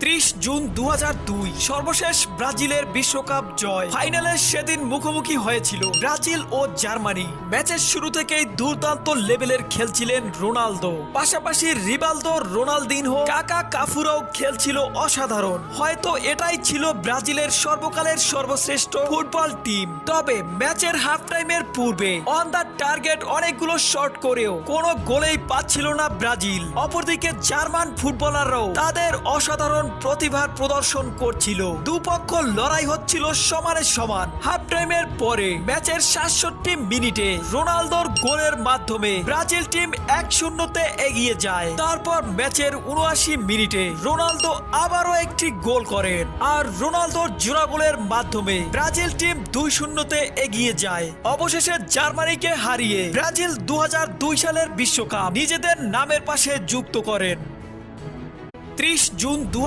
30 June 2002 সর্বশেষ ব্রাজিলের বিশ্বকাপ জয়। ফাইনালে সেদিন মুখোমুখি হয়েছিল ব্রাজিল ও জার্মানি। ম্যাচের শুরু থেকেই দুর্দান্ত লেভেলের খেলছিলেন রোনালদো, পাশাপাশি রিভালদো, রোনালদিনহো, কাকা, কাফুরাও খেলছিল অসাধারণ। হয়তো এটাই ছিল ব্রাজিলের সর্বকালের সর্বশ্রেষ্ঠ ফুটবল টিম। তবে ম্যাচের হাফ টাইমের পূর্বে অন দ্য টার্গেট অনেকগুলো শট করেও কোনো গোলেই পাচ্ছিল না ব্রাজিল। অপরদিকে জার্মান ফুটবলাররাও তাদের অসাধারণ প্রতিভার প্রদর্শন করছিল। দুপক্ষ লড়াই হচ্ছিল সমানে সমান। হাফ টাইমের পরে ম্যাচের 67 মিনিটে রোনালদোর গোলের মাধ্যমে ব্রাজিল টিম 1-0-তে এগিয়ে যায়। তারপর ম্যাচের 79 মিনিটে রোনালদো আবারও একটি গোল করেন, আর রোনালদোর জোড়া গোলের মাধ্যমে ব্রাজিল টিম 2-0-তে এগিয়ে যায়। অবশেষে জার্মানিকে হারিয়ে ব্রাজিল 2002 সালের বিশ্বকাপ নিজেদের নামের পাশে যুক্ত করেন। 30 জুন